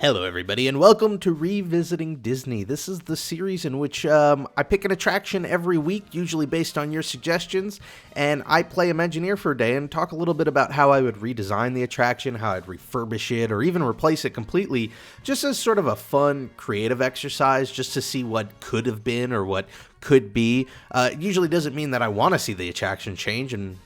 Hello, everybody, and welcome to Revisiting Disney. This is the series in which I pick an attraction every week, usually based on your suggestions, and I play Imagineer for a day and talk a little bit about how I would redesign the attraction, how I'd refurbish it, or even replace it completely, just as sort of a fun, creative exercise, just to see what could have been or what could be. It usually doesn't mean that I want to see the attraction change, and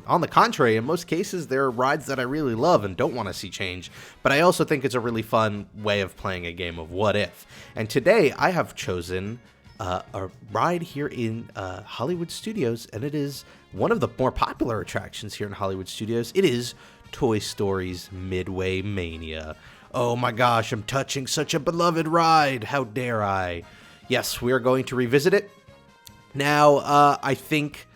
on the contrary, in most cases, there are rides that I really love and don't want to see change, but I also think it's a really fun way of playing a game of what if. And today, I have chosen a ride here in Hollywood Studios, and it is one of the more popular attractions here in Hollywood Studios. It is Toy Story's Midway Mania. Oh my gosh, I'm touching such a beloved ride. How dare I? Yes, we are going to revisit it. Now, I think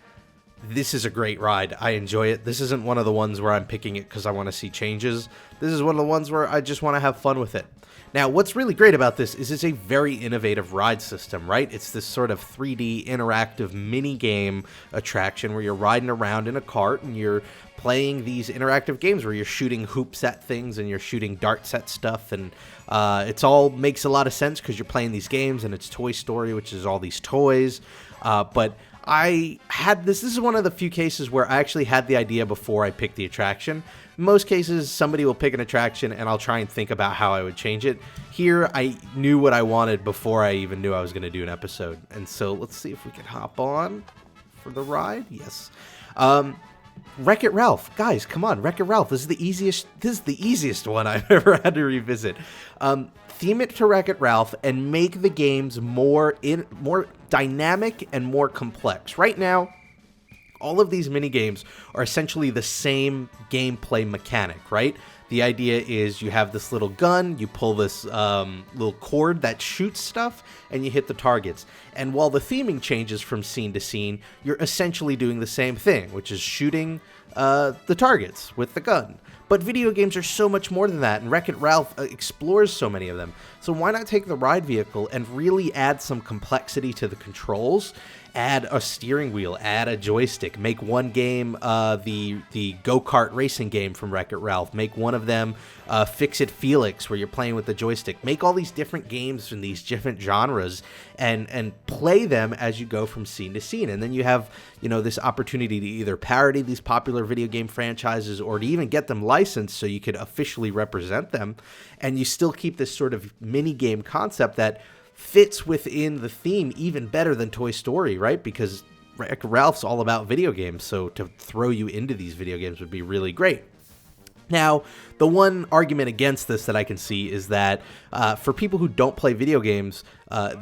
this is a great ride. I enjoy it. This isn't one of the ones where I'm picking it because I want to see changes. This is one of the ones where I just want to have fun with it. Now, what's really great about this is it's a very innovative ride system, right? It's this sort of 3D interactive mini game attraction where you're riding around in a cart and you're playing these interactive games where you're shooting hoops at things and you're shooting darts at stuff, and it's all makes a lot of sense because you're playing these games and it's Toy Story, which is all these toys, but I had this is one of the few cases where I actually had the idea before I picked the attraction. In most cases, somebody will pick an attraction and I'll try and think about how I would change it. Here, I knew what I wanted before I even knew I was going to do an episode. And so let's see if we can hop on for the ride. Yes. Wreck-It Ralph. Guys, come on, Wreck-It Ralph. This is the easiest one I've ever had to revisit. Theme it to Wreck-It Ralph and make the games more dynamic and more complex. Right now, all of these mini games are essentially the same gameplay mechanic, right? The idea is you have this little gun, you pull this little cord that shoots stuff, and you hit the targets. And while the theming changes from scene to scene, you're essentially doing the same thing, which is shooting the targets with the gun. But video games are so much more than that, and Wreck-It Ralph explores so many of them. So why not take the ride vehicle and really add some complexity to the controls? Add a steering wheel, add a joystick, make one game the go-kart racing game from Wreck-It Ralph, make one of them Fix-It Felix, where you're playing with the joystick. Make all these different games in these different genres and play them as you go from scene to scene. And then you have, this opportunity to either parody these popular video game franchises or to even get them licensed so you could officially represent them. And you still keep this sort of mini game concept that fits within the theme even better than Toy Story, right? Because Wreck-It Ralph's all about video games, so to throw you into these video games would be really great. Now, the one argument against this that I can see is that for people who don't play video games,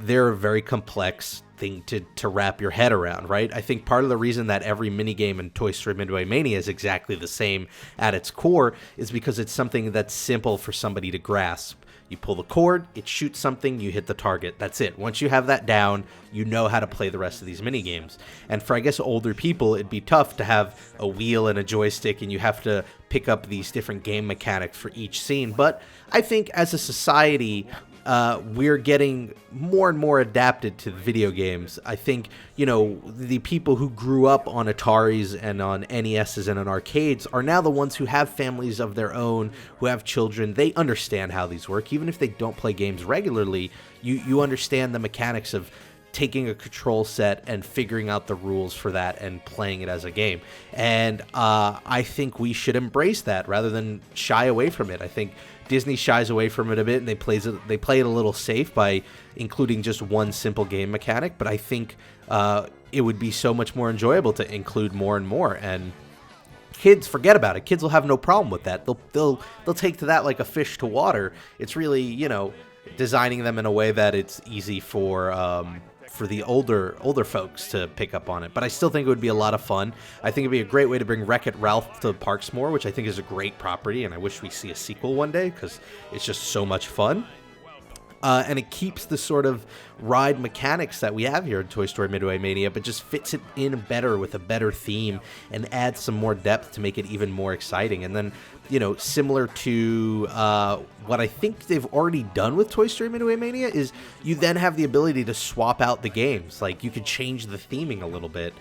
they're a very complex thing to wrap your head around, right? I think part of the reason that every minigame in Toy Story Midway Mania is exactly the same at its core is because it's something that's simple for somebody to grasp. You pull the cord, it shoots something, you hit the target. That's it. Once you have that down, you know how to play the rest of these mini games. And for, I guess, older people, it'd be tough to have a wheel and a joystick and you have to pick up these different game mechanics for each scene. But I think as a society, we're getting more and more adapted to video games. I think, the people who grew up on Ataris and on NESs and on arcades are now the ones who have families of their own, who have children. They understand how these work. Even if they don't play games regularly, you understand the mechanics of taking a control set and figuring out the rules for that and playing it as a game. And I think we should embrace that rather than shy away from it. I think Disney shies away from it a bit and they play it a little safe by including just one simple game mechanic, but I think it would be so much more enjoyable to include more and more. And kids, forget about it. Kids will have no problem with that. They'll take to that like a fish to water. It's really, designing them in a way that it's easy for the older folks to pick up on it. But I still think it would be a lot of fun. I think it'd be a great way to bring Wreck-It Ralph to the parks more, which I think is a great property, and I wish we see a sequel one day because it's just so much fun. And it keeps the sort of ride mechanics that we have here in Toy Story Midway Mania, but just fits it in better with a better theme and adds some more depth to make it even more exciting. And then, similar to what I think they've already done with Toy Story Midway Mania is you then have the ability to swap out the games. Like, you could change the theming a little bit,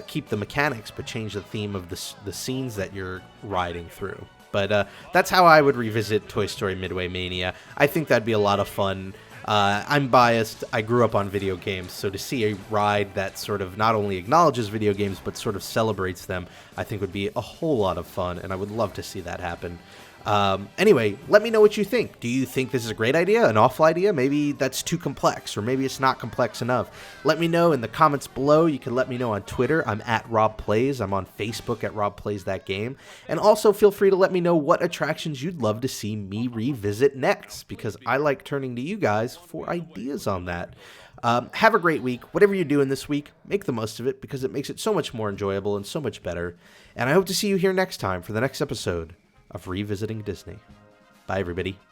keep the mechanics, but change the theme of the scenes that you're riding through. But that's how I would revisit Toy Story Midway Mania. I think that'd be a lot of fun. I'm biased. I grew up on video games, so to see a ride that sort of not only acknowledges video games, but sort of celebrates them, I think would be a whole lot of fun, and I would love to see that happen. Anyway, let me know what you think. Do you think this is a great idea, an awful idea? Maybe that's too complex, or maybe it's not complex enough. Let me know in the comments below. You can let me know on Twitter. I'm at Rob Plays. I'm on Facebook at Rob Plays That Game. And also feel free to let me know what attractions you'd love to see me revisit next, because I like turning to you guys for ideas on that. Have a great week. Whatever you're doing this week, make the most of it, because it makes it so much more enjoyable and so much better. And I hope to see you here next time for the next episode of Revisiting Disney. Bye, everybody.